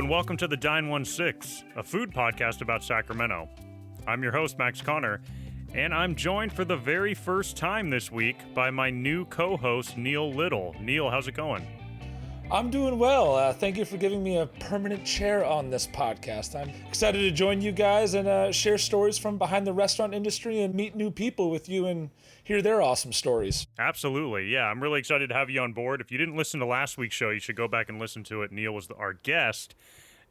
and welcome to the Dine 16, a food podcast about Sacramento. I'm your host, Max Connor, and I'm joined for the very first time this week by my new co-host, Neil Little. Neil, how's it going? I'm doing well. Thank you for giving me a permanent chair on this podcast. I'm excited to join you guys and share stories from behind the restaurant industry and meet new people with you and hear their awesome stories. Absolutely. Yeah, I'm really excited to have you on board. If you didn't listen to last week's show, you should go back and listen to it. Neil was our guest.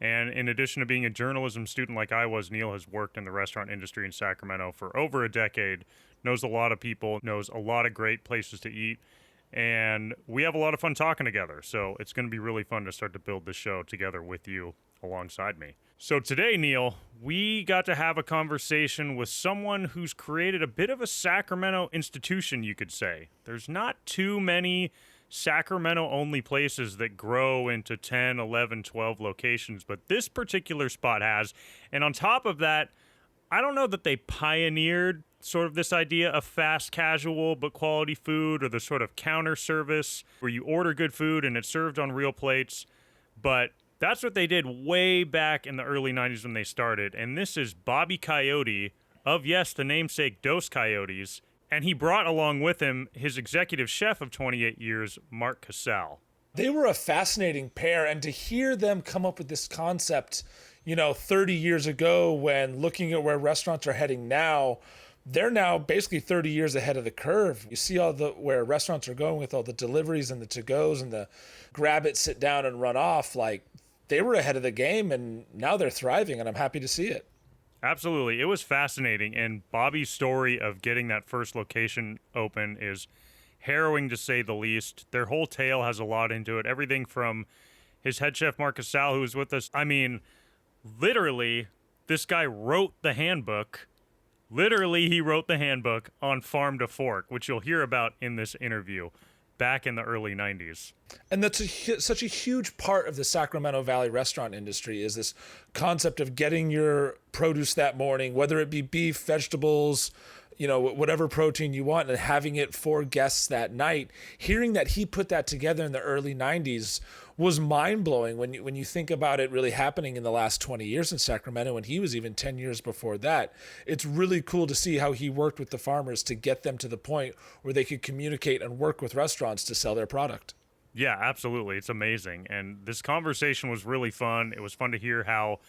And in addition to being a journalism student like I was, Neil has worked in the restaurant industry in Sacramento for over a decade, knows a lot of people, knows a lot of great places to eat. And we have a lot of fun talking together. So it's going to be really fun to start to build this show together with you alongside me. So today, Neil, we got to have a conversation with someone who's created a bit of a Sacramento institution, you could say. There's not too many Sacramento-only places that grow into 10, 11, 12 locations, but this particular spot has. And on top of that, I don't know that they pioneered sort of this idea of fast casual but quality food, or the sort of counter service where you order good food and it's served on real plates, but that's what they did way back in the early 90s when they started. And this is Bobby Coyote of, yes, the namesake Dos Coyotes, and he brought along with him his executive chef of 28 years, Mark Casale. They were a fascinating pair, and to hear them come up with this concept, 30 years ago, when looking at where restaurants are heading now, they're now basically 30 years ahead of the curve. You see where restaurants are going with all the deliveries and the to-goes and the grab it, sit down, and run off. Like, they were ahead of the game, and now they're thriving, and I'm happy to see it. Absolutely. It was fascinating, and Bobby's story of getting that first location open is harrowing, to say the least. Their whole tale has a lot into it. Everything from his head chef, Mark Casale, who was with us. I mean, literally, this guy wrote the handbook. Literally, he wrote the handbook on Farm to Fork, which you'll hear about in this interview back in the early 90s. And that's such a huge part of the Sacramento Valley restaurant industry, is this concept of getting your produce that morning, whether it be beef, vegetables, whatever protein you want, and having it for guests that night. Hearing that he put that together in the early 90s was mind-blowing when you think about it really happening in the last 20 years in Sacramento, and he was even 10 years before that. It's really cool to see how he worked with the farmers to get them to the point where they could communicate and work with restaurants to sell their product. Yeah, absolutely. It's amazing. And this conversation was really fun. It was fun to hear how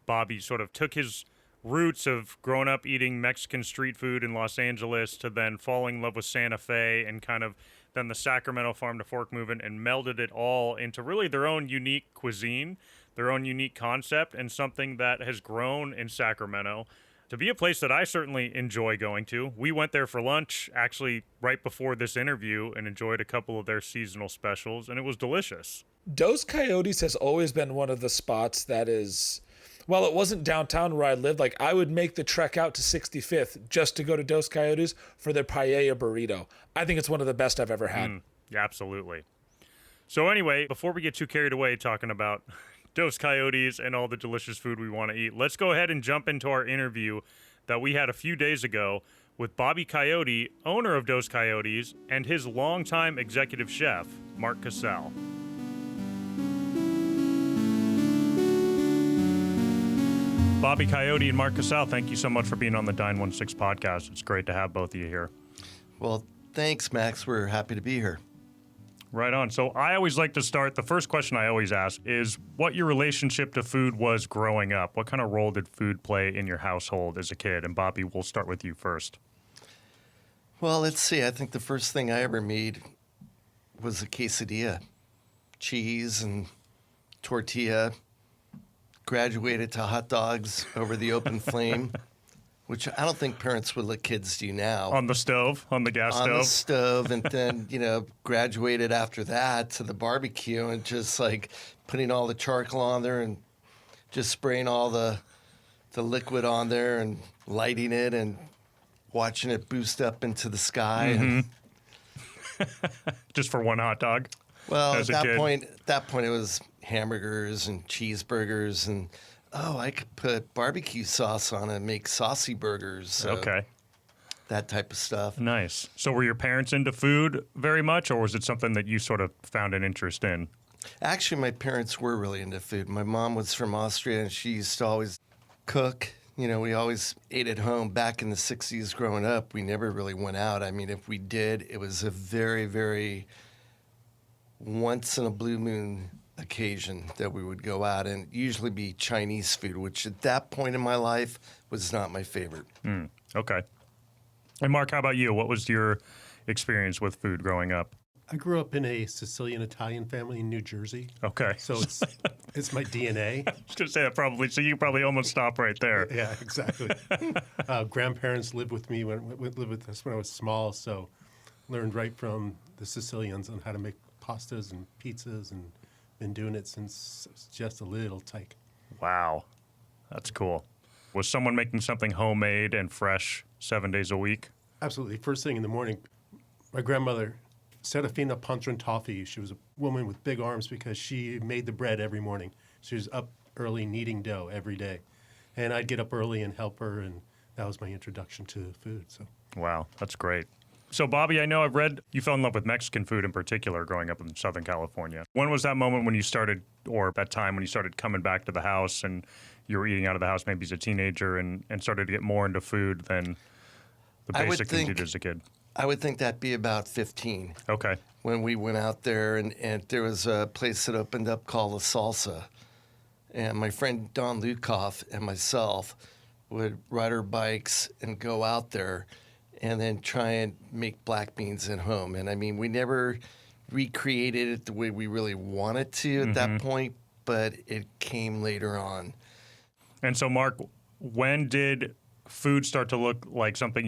Bobby sort of took his roots of growing up eating Mexican street food in Los Angeles to then falling in love with Santa Fe and kind of then the Sacramento Farm to Fork movement, and melded it all into really their own unique cuisine, their own unique concept, and something that has grown in Sacramento to be a place that I certainly enjoy going to. We went there for lunch actually right before this interview and enjoyed a couple of their seasonal specials, and it was delicious. Dos Coyotes has always been one of the spots that is, well, it wasn't downtown where I lived. Like, I would make the trek out to 65th just to go to Dos Coyotes for their paella burrito. I think it's one of the best I've ever had. Yeah, absolutely. So anyway, before we get too carried away talking about Dos Coyotes and all the delicious food we want to eat, let's go ahead and jump into our interview that we had a few days ago with Bobby Coyote, owner of Dos Coyotes, and his longtime executive chef, Mark Casale. Bobby Coyote and Mark Casale, thank you so much for being on the Dine 16 podcast. It's great to have both of you here. Well, thanks, Max. We're happy to be here. Right on. So I always like to start, the first question I always ask is what your relationship to food was growing up. What kind of role did food play in your household as a kid? And Bobby, we'll start with you first. Well, let's see. I think the first thing I ever made was a quesadilla. Cheese and tortilla. Graduated to hot dogs over the open flame, which I don't think parents would let kids do now. On the stove? On the gas stove? On the stove, and then, graduated after that to the barbecue and just like putting all the charcoal on there and just spraying all the liquid on there and lighting it and watching it boost up into the sky. Mm-hmm. Just for one hot dog? Well, at that point, it was hamburgers and cheeseburgers, and I could put barbecue sauce on it and make saucy burgers. So okay. That type of stuff. Nice. So were your parents into food very much, or was it something that you sort of found an interest in? Actually, my parents were really into food. My mom was from Austria, and she used to always cook. You know, we always ate at home. Back in the 60s growing up, we never really went out. I mean, if we did, it was a very, very once in a blue moon occasion that we would go out, and usually be Chinese food, which at that point in my life was not my favorite. Okay. And Mark, how about you? What was your experience with food growing up? I grew up in a Sicilian Italian family in New Jersey. Okay. So it's my DNA. I was going to say that probably, so you probably almost stop right there. Yeah, exactly. Grandparents lived with me lived with us when I was small, so learned right from the Sicilians on how to make pastas and pizzas, and been doing it since I was just a little tyke. Wow. That's cool. Was someone making something homemade and fresh 7 days a week? Absolutely. First thing in the morning, my grandmother, Serafina Pontrentoffi, she was a woman with big arms because she made the bread every morning. She was up early kneading dough every day. And I'd get up early and help her, and that was my introduction to food. So. Wow, that's great. So, Bobby, I know I've read you fell in love with Mexican food in particular growing up in Southern California. When was that moment when you started, or that time when you started coming back to the house and you were eating out of the house maybe as a teenager and started to get more into food than the basic things you did as a kid? I would think that'd be about 15. Okay. When we went out there, and there was a place that opened up called La Salsa. And my friend Don Lukoff and myself would ride our bikes and go out there and then try and make black beans at home. And I mean, we never recreated it the way we really wanted to at that point, but it came later on. And so, Mark, when did food start to look like something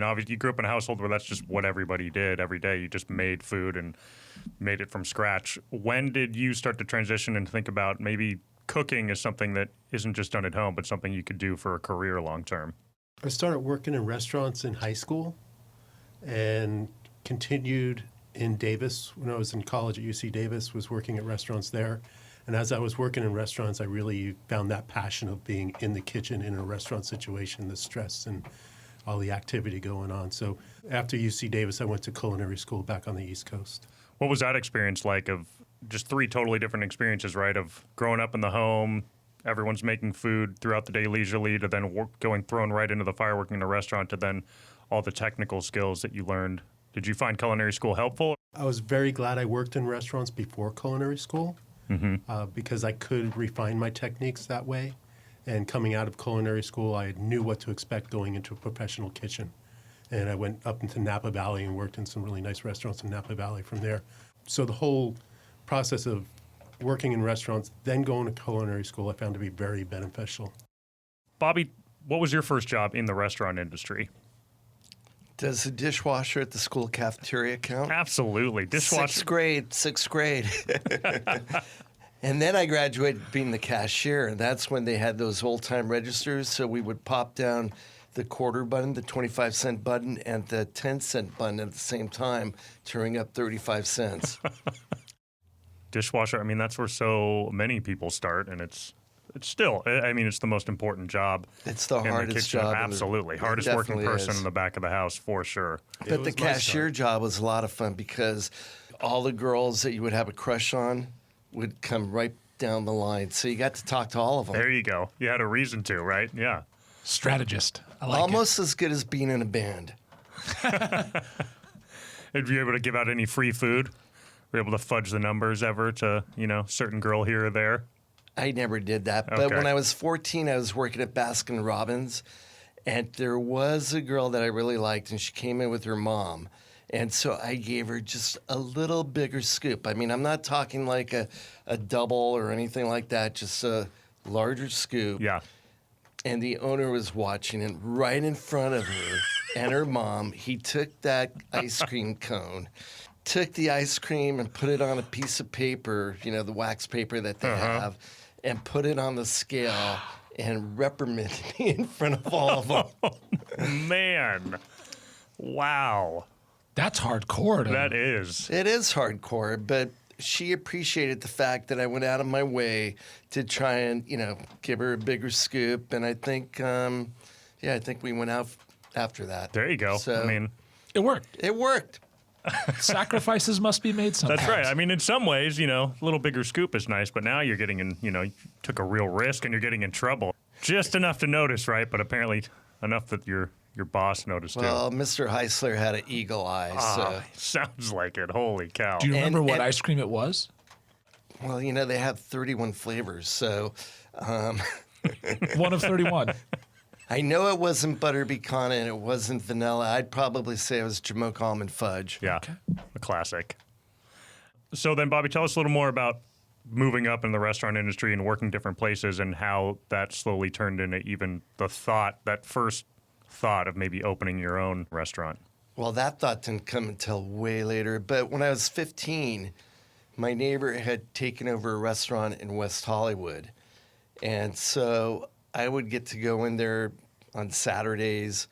obviously you grew up in a household where that's just what everybody did every day. You just made food and made it from scratch. When did you start to transition and think about maybe cooking as something that isn't just done at home, but something you could do for a career long term? I started working in restaurants in high school and continued in Davis. When I was in college at UC Davis, was working at restaurants there. And as I was working in restaurants, I really found that passion of being in the kitchen in a restaurant situation, the stress and all the activity going on. So after UC Davis, I went to culinary school back on the East Coast. What was that experience like of just three totally different experiences, right? Of growing up in the home, everyone's making food throughout the day leisurely, to then thrown right into the fire working in a restaurant, to then all the technical skills that you learned. Did you find culinary school helpful? I was very glad I worked in restaurants before culinary school because I could refine my techniques that way. And coming out of culinary school, I knew what to expect going into a professional kitchen. And I went up into Napa Valley and worked in some really nice restaurants in Napa Valley from there. So the whole process of working in restaurants, then going to culinary school, I found to be very beneficial. Bobby, what was your first job in the restaurant industry? Does the dishwasher at the school cafeteria count? Absolutely. Dishwasher. Sixth grade. And then I graduated being the cashier, and that's when they had those old-time registers, so we would pop down the quarter button, the 25-cent button, and the 10-cent button at the same time to ring up 35 cents. Dishwasher, that's where so many people start, and it's still, it's the most important job. It's the in hardest the kitchen. job. Absolutely. Hardest working person is. in the back of the house, for sure. But the cashier job was a lot of fun because all the girls that you would have a crush on would come right down the line. So you got to talk to all of them. There you go. You had a reason to, right? Yeah. Strategist. I like Almost as good as being in a band. Were you able to give out any free food? Were you able to fudge the numbers ever to, certain girl here or there? I never did that. But Okay. when I was 14, I was working at Baskin Robbins, and there was a girl that I really liked, and she came in with her mom. And so I gave her just a little bigger scoop. I'm not talking like a double or anything like that, just a larger scoop. Yeah. And the owner was watching, and right in front of her and her mom, he took that ice cream cone, took the ice cream and put it on a piece of paper, the wax paper that they have, and put it on the scale and reprimanded me in front of all of them. Man. Wow. That's hardcore. That is. It is hardcore, but she appreciated the fact that I went out of my way to try and, give her a bigger scoop. And I think, I think we went out after that. There you go. So It worked. it worked. Sacrifices must be made sometimes. That's right. I mean, in some ways, a little bigger scoop is nice, but now you're getting in, you took a real risk and you're getting in trouble. Just enough to notice, right? But apparently enough that your boss noticed Well, too. Mr. Heisler had an eagle eye, so. Sounds like it. Holy cow. Do you remember what and- ice cream it was? Well, they have 31 flavors, so One of 31. I know it wasn't butter pecan and it wasn't vanilla. I'd probably say it was Jamoke almond fudge. Yeah, a classic. So then, Bobby, tell us a little more about moving up in the restaurant industry and working different places and how that slowly turned into even that first thought of maybe opening your own restaurant. Well, that thought didn't come until way later. But when I was 15, my neighbor had taken over a restaurant in West Hollywood. And so I would get to go in there on Saturdays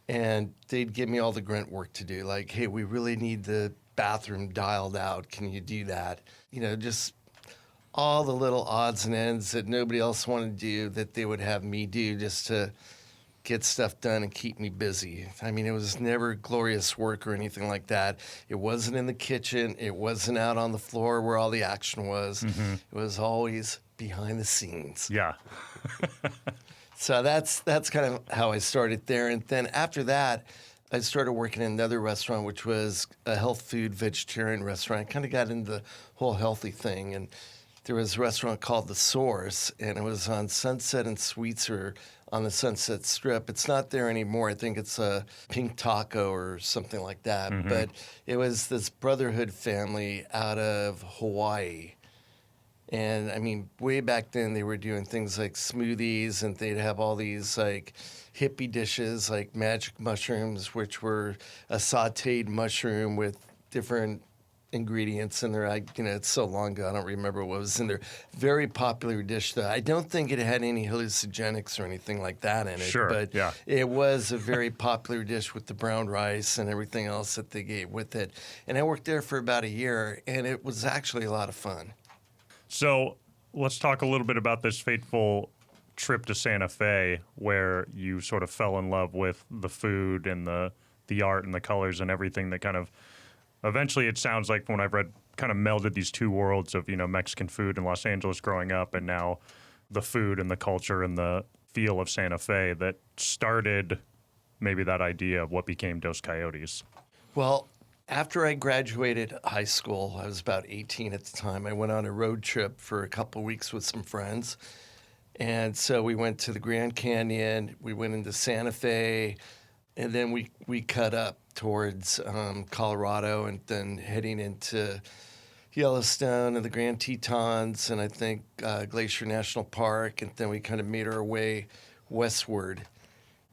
and they'd give me all the grunt work to do. Like, hey, we really need the bathroom dialed out. Can you do that? Just all the little odds and ends that nobody else wanted to do that they would have me do just to get stuff done and keep me busy. I mean, it was never glorious work or anything like that. It wasn't in the kitchen. It wasn't out on the floor where all the action was. Mm-hmm. It was always behind the scenes. Yeah. So that's kind of how I started there. And then after that, I started working in another restaurant, which was a health food vegetarian restaurant. I kind of got into the whole healthy thing. And there was a restaurant called The Source, and it was on Sunset and Sweetser on the Sunset Strip. It's not there anymore. I think it's a Pink Taco or something like that. Mm-hmm. But it was this brotherhood family out of Hawaii. And I mean, way back then, they were doing things like smoothies, and they'd have all these like hippie dishes like magic mushrooms, which were a sauteed mushroom with different ingredients in there. It's so long ago, I don't remember what was in there. Very popular dish, though. I don't think it had any hallucinogenics or anything like that in it. Sure, but yeah. It was a very popular dish with the brown rice and everything else that they gave with it. And I worked there for about a year, and it was actually a lot of fun. So let's talk a little bit about this fateful trip to Santa Fe where you sort of fell in love with the food and the art and the colors and everything that kind of eventually, it sounds like when I've read, kind of melded these two worlds of, Mexican food in Los Angeles growing up and now the food and the culture and the feel of Santa Fe that started maybe that idea of what became Dos Coyotes. Well, after I graduated high school, I was about 18 at the time, I went on a road trip for a couple of weeks with some friends. And so we went to the Grand Canyon, we went into Santa Fe, and then we cut up towards Colorado and then heading into Yellowstone and the Grand Tetons and I think Glacier National Park. And then we kind of made our way westward.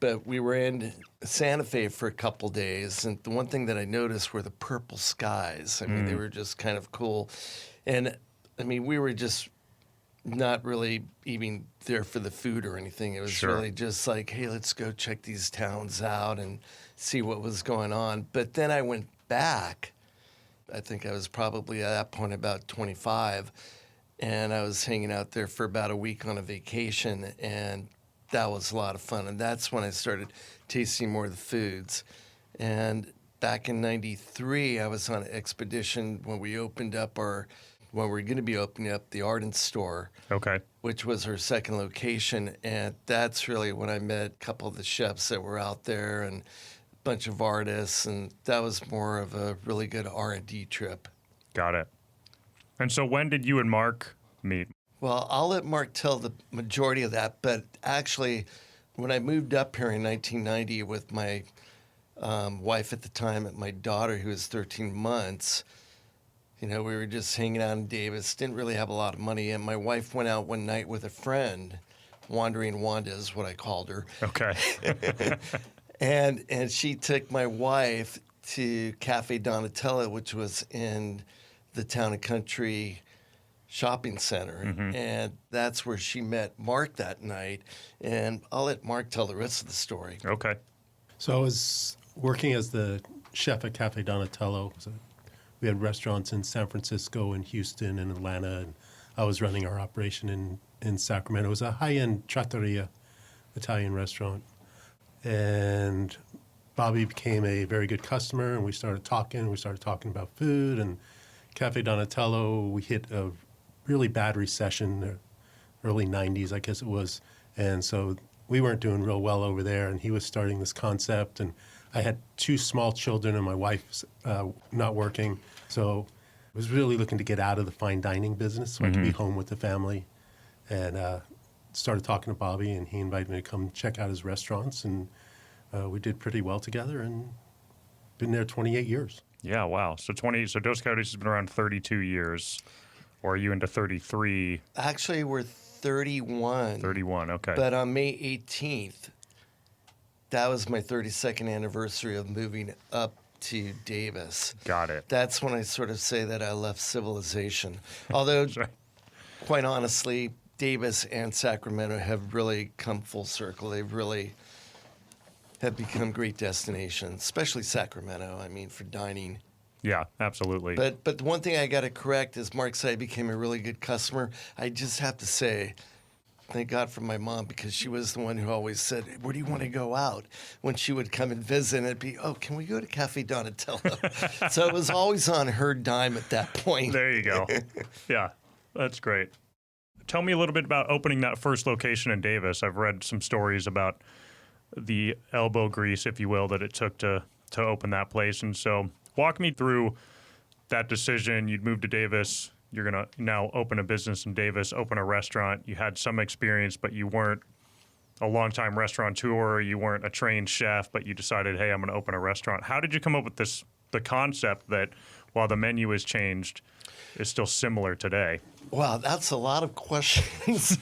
But we were in Santa Fe for a couple days, and the one thing that I noticed were the purple skies. I mean, they were just kind of cool. And, I mean, we were just not really even there for the food or anything. It was really just like, hey, let's go check these towns out and see what was going on. But then I went back. I think I was probably at that point about 25, and I was hanging out there for about a week on a vacation, and that was a lot of fun. And that's when I started tasting more of the foods. And back in 93, I was on an expedition when we opened up when we were going to be opening up the Ardent store. Okay. Which was our second location. And that's really when I met a couple of the chefs that were out there and a bunch of artists. And that was more of a really good R&D trip. Got it. And so when did you and Mark meet? Well, I'll let Mark tell the majority of that, but actually, when I moved up here in 1990 with my wife at the time and my daughter, who was 13 months, we were just hanging out in Davis, didn't really have a lot of money, and my wife went out one night with a friend, Wandering Wanda is what I called her. Okay. and she took my wife to Cafe Donatella, which was in the Town and Country shopping center, and that's where she met Mark that night. And I'll let Mark tell the rest of the story. Okay. So I was working as the chef at Cafe Donatello. We had restaurants in San Francisco and Houston and Atlanta, and I was running our operation in Sacramento. It was a high-end trattoria, Italian restaurant. And Bobby became a very good customer, and we started talking. We started talking about food, and Cafe Donatello, we hit a really bad recession, the early 90s, I guess it was. And so we weren't doing real well over there, and he was starting this concept. And I had 2 small children, and my wife's not working. So I was really looking to get out of the fine dining business so I could be home with the family. And started talking to Bobby, and he invited me to come check out his restaurants. And we did pretty well together, and been there 28 years. Yeah, wow. So Dos Coyotes has been around 32 years, or are you into 33? Actually, we're 31. 31, okay. But on May 18th, that was my 32nd anniversary of moving up to Davis. Got it. That's when I sort of say that I left civilization. Although, Right. quite honestly, Davis and Sacramento have really come full circle. They've really have become great destinations, especially Sacramento, I mean, for dining. Yeah, absolutely. But the one thing I got to correct is Mark said I became a really good customer. I just have to say, thank God for my mom, because she was the one who always said, where do you want to go out? When she would come and visit, and it'd be, oh, can we go to Cafe Donatello? So it was always on her dime at that point. There you go. Yeah, that's great. Tell me a little bit about opening that first location in Davis. I've read some stories about the elbow grease, if you will, that it took to open that place. And so walk me through that decision. You'd moved to Davis. You're going to now open a business in Davis, open a restaurant. You had some experience, but you weren't a longtime restaurateur. You weren't a trained chef, but you decided, hey, I'm going to open a restaurant. How did you come up with the concept that while the menu has changed, is still similar today? Wow, that's a lot of questions.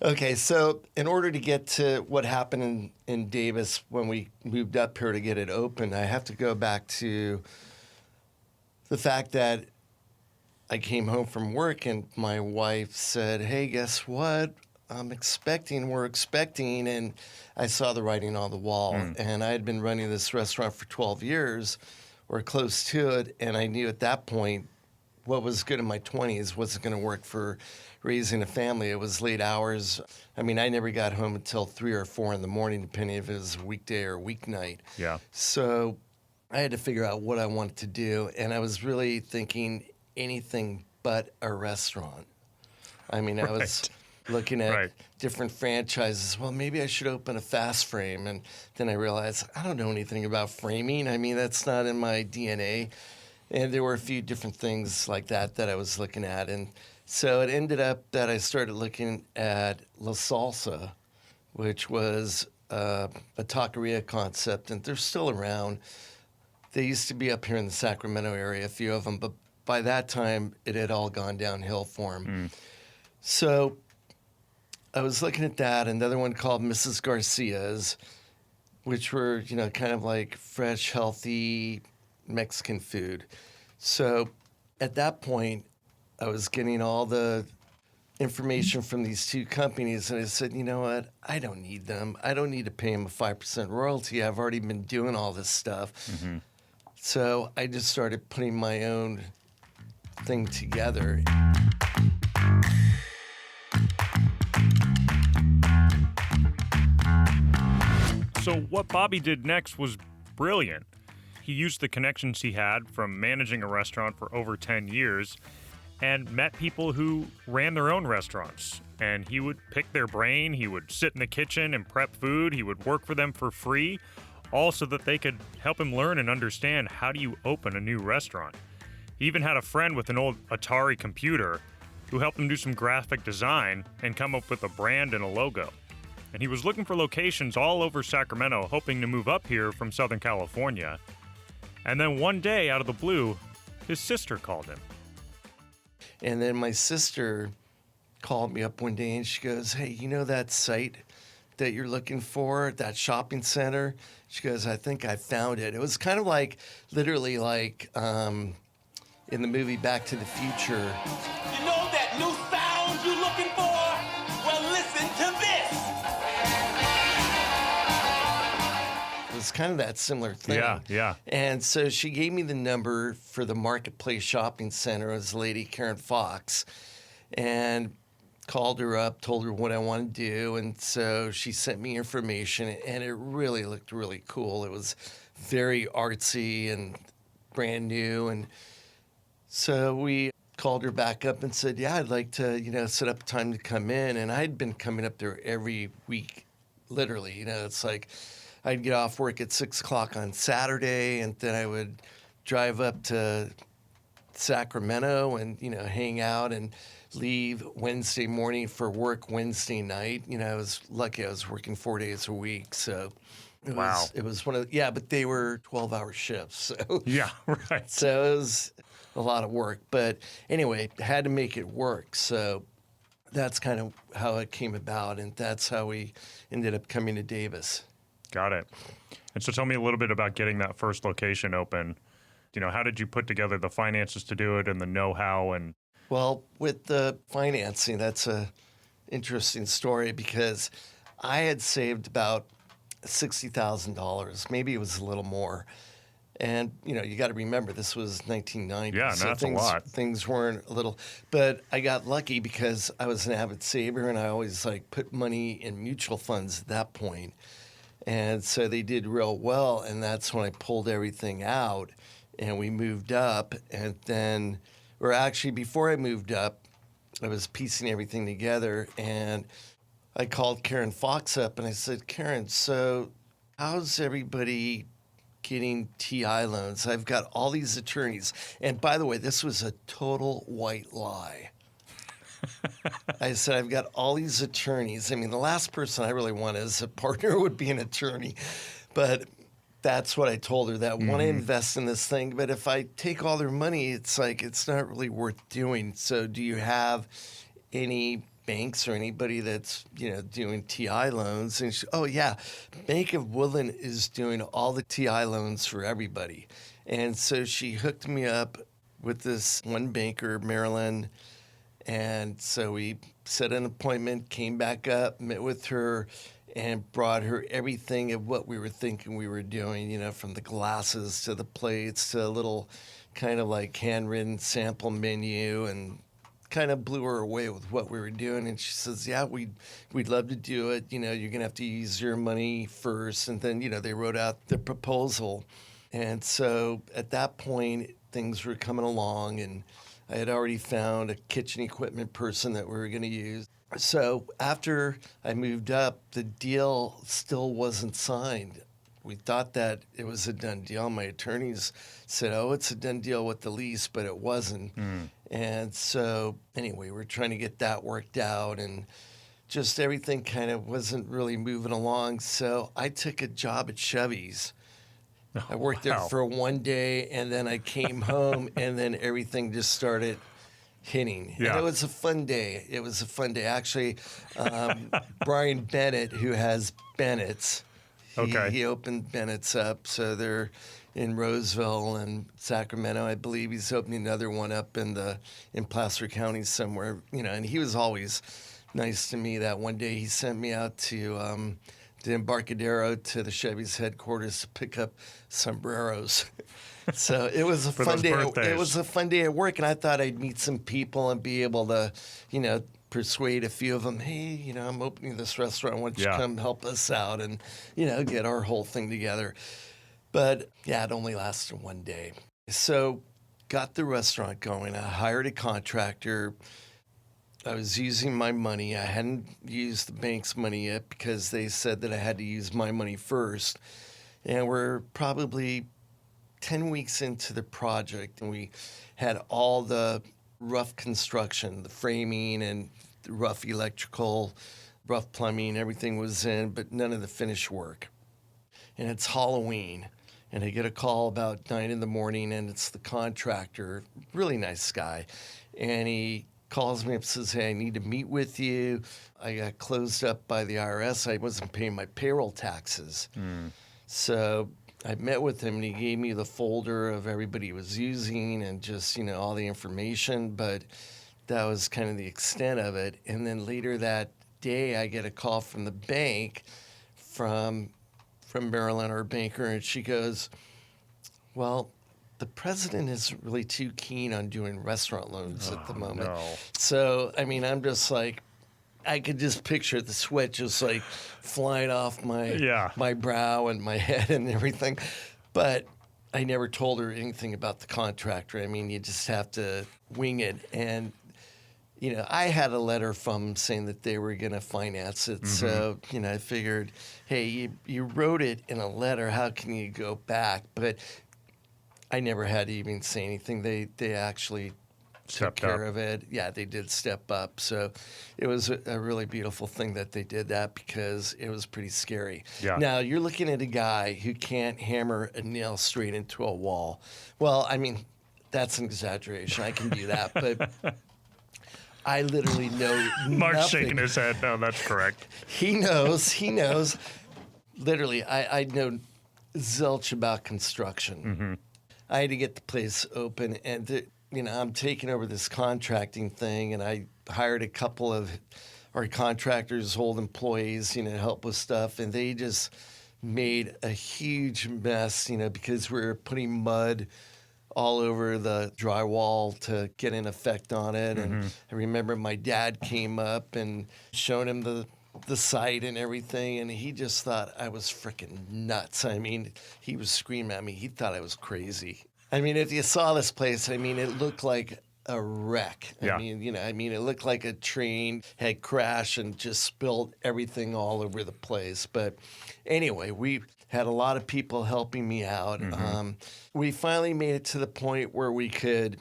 Okay, so in order to get to what happened in Davis when we moved up here to get it open, I have to go back to the fact that I came home from work and my wife said, hey, guess what? We're expecting, and I saw the writing on the wall. And I had been running this restaurant for 12 years or close to it, and I knew at that point what was good in my 20s wasn't going to work for raising a family. It was late hours. I mean, I never got home until 3 or 4 in the morning, depending if it was a weekday or a weeknight. Yeah. So I had to figure out what I wanted to do, and I was really thinking anything but a restaurant. I mean, I was looking at different franchises. Well, maybe I should open a fast frame. And then I realized I don't know anything about framing. I mean, that's not in my DNA. And there were a few different things like that I was looking at. And so it ended up that I started looking at La Salsa, which was a taqueria concept. And they're still around. They used to be up here in the Sacramento area, a few of them. But by that time, it had all gone downhill for them. So I was looking at that. Another one called Mrs. Garcia's, which were, kind of like fresh, healthy Mexican food. So at that point, I was getting all the information from these 2 companies, and I said, you know what? I don't need them. I don't need to pay them a 5% royalty. I've already been doing all this stuff. So I just started putting my own thing together. So what Bobby did next was brilliant. He used the connections he had from managing a restaurant for over 10 years and met people who ran their own restaurants. And he would pick their brain, he would sit in the kitchen and prep food, he would work for them for free, all so that they could help him learn and understand how do you open a new restaurant. He even had a friend with an old Atari computer who helped him do some graphic design and come up with a brand and a logo. And he was looking for locations all over Sacramento, hoping to move up here from Southern California. And then one day, out of the blue, his sister called him. And then my sister called me up one day and she goes, hey, you know that site that you're looking for, that shopping center? She goes, I think I found it. It was kind of like, literally like in the movie Back to the Future. You know that new sound you're looking for? Well, listen to this. It was kind of that similar thing. Yeah. And so she gave me the number for the Marketplace Shopping Center. It was Lady Karen Fox. And called her up, told her what I wanted to do. And so she sent me information, and it really looked really cool. It was very artsy and brand new. And so we called her back up and said, yeah, I'd like to, set up a time to come in. And I'd been coming up there every week, literally. It's like I'd get off work at 6 o'clock on Saturday, and then I would drive up to Sacramento and, hang out and leave Wednesday morning for work Wednesday night. I was lucky I was working 4 days a week. So it was one of but they were 12-hour shifts. So Yeah, right. So it was a lot of work. But anyway, had to make it work. So that's kind of how it came about. And that's how we ended up coming to Davis. Got it. And so tell me a little bit about getting that first location open. How did you put together the finances to do it and the know-how? And Well, with the financing, that's a interesting story because I had saved about $60,000. Maybe it was a little more. And, you got to remember, this was 1990. Yeah, so that's a lot. Things weren't a little, but I got lucky because I was an avid saver and I always put money in mutual funds at that point. And so they did real well. And that's when I pulled everything out and we moved up. And then, or actually before I moved up, I was piecing everything together and I called Karen Fox up and I said, Karen, so how's everybody getting TI loans? I've got all these attorneys. And by the way, this was a total white lie. I said, I've got all these attorneys. I mean, the last person I really want as a partner would be an attorney. But that's what I told her, that want to invest in this thing. But if I take all their money, it's it's not really worth doing. So do you have any banks or anybody that's, doing TI loans? And she, oh, yeah, Bank of Woodland is doing all the TI loans for everybody. And so she hooked me up with this one banker, Marilyn. And so we set an appointment, came back up, met with her, and brought her everything of what we were thinking we were doing, from the glasses to the plates to a little kind of handwritten sample menu, and kind of blew her away with what we were doing. And she says, yeah, we'd love to do it. You're going to have to use your money first. And then, they wrote out the proposal. And so at that point, things were coming along, and I had already found a kitchen equipment person that we were going to use. So after I moved up, the deal still wasn't signed. We thought that it was a done deal. My attorneys said, oh, it's a done deal with the lease, but it wasn't. And so anyway, we're trying to get that worked out, and just everything kind of wasn't really moving along. So I took a job at Chevy's. I worked there for 1 day, and then I came home, and then everything just started hitting. Yeah. And it was a fun day. It was a fun day. Actually, Brian Bennett, who has Bennett's, he opened Bennett's up. So they're in Roseville and Sacramento. I believe he's opening another one up in Placer County somewhere. And he was always nice to me. That one day he sent me out to the Embarcadero to the Chevy's headquarters to pick up sombreros. So it was a fun day. It was a fun day at work, and I thought I'd meet some people and be able to, persuade a few of them. Hey, I'm opening this restaurant. Why don't you come help us out and, get our whole thing together? But yeah, it only lasted 1 day. So got the restaurant going. I hired a contractor. I was using my money. I hadn't used the bank's money yet because they said that I had to use my money first. And we're probably 10 weeks into the project, and we had all the rough construction, the framing and the rough electrical, rough plumbing, everything was in, but none of the finished work. And it's Halloween, and I get a call about 9 in the morning, and it's the contractor, really nice guy, and he calls me up and says, hey, I need to meet with you. I got closed up by the IRS. I wasn't paying my payroll taxes. So I met with him, and he gave me the folder of everybody he was using and just, all the information. But that was kind of the extent of it. And then later that day, I get a call from the bank from Marilyn, our banker, and she goes, well, the president isn't really too keen on doing restaurant loans at the moment. No. So, I mean, I'm just like, I could just picture the sweat just like flying off Yeah. my brow and my head and everything. But I never told her anything about the contractor. I mean, you just have to wing it. And, you know, I had a letter from them saying that they were going to finance it. So, you know, I figured, hey, you wrote it in a letter. How can you go back? But I never had to even say anything. They actually took Stepped care up. of it. Yeah, they did step up. So it was a really beautiful thing that they did that because it was pretty scary. Yeah. Now, you're looking at a guy who can't hammer a nail straight into a wall. Well, I mean, that's an exaggeration. I can do that. But I literally know Mark's nothing. shaking his head. No, that's correct. He knows. Literally, I know zilch about construction. I had to get the place open, and you know, I'm taking over this contracting thing, and I hired a couple of our contractors, old employees, you know, to help with stuff, and they just made a huge mess, you know, because we were putting mud all over the drywall to get an effect on it. And I remember my dad came up and showed him the site and everything, and he just thought I was freaking nuts. I mean, he was screaming at me. He thought I was crazy. I mean, if you saw this place, I mean, it looked like a wreck. Yeah. I mean, you know, it looked like a train had crashed and just spilled everything all over the place. But anyway, we had a lot of people helping me out. We finally made it to the point where we could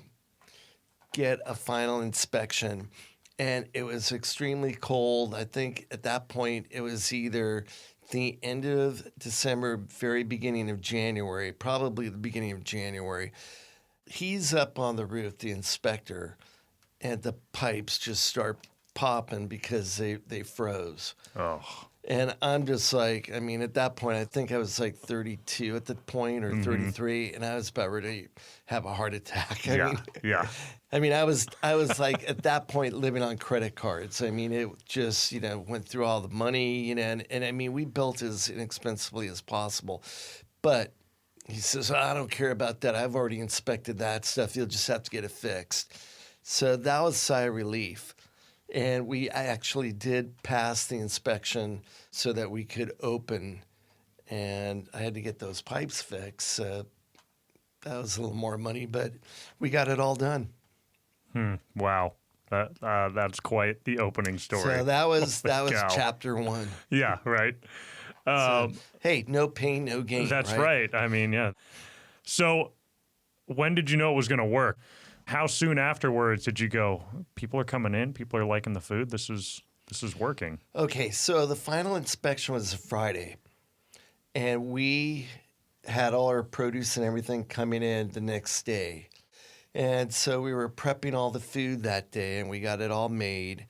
get a final inspection, and it was extremely cold. I think at that point it was either the end of December, very beginning of January, probably the beginning of January. He's up on the roof, the inspector, and the pipes just start popping because they froze. Oh. And I'm just like, I mean, at that point, I think I was like 32 at the point or 33, and I was about ready to have a heart attack. I mean, I was like at that point living on credit cards. I mean, it just, you know, went through all the money, you know, and I mean, we built as inexpensively as possible. But he says, I don't care about that. I've already inspected that stuff. You'll just have to get it fixed. So that was a sigh of relief. And I actually did pass the inspection so that we could open. And I had to get those pipes fixed. That was a little more money, but we got it all done. Wow. That's quite the opening story. So that was cow. chapter one. Yeah, right. So, hey, no pain, no gain. That's right. I mean, yeah. So when did you know it was going to work? How soon afterwards did you go, people are coming in, people are liking the food, this is working? Okay, so the final inspection was a Friday, and we had all our produce and everything coming in the next day. And so we were prepping all the food that day, and we got it all made.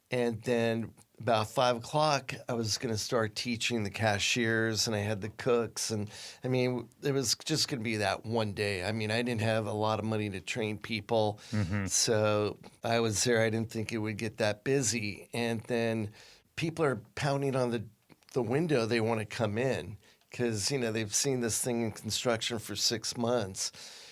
And then about 5 o'clock, I was going to start teaching the cashiers, and I had the cooks. And I mean, it was just going to be that one day. I mean, I didn't have a lot of money to train people. So I was there. I didn't think it would get that busy. And then people are pounding on the window. They want to come in because, you know, they've seen this thing in construction for 6 months.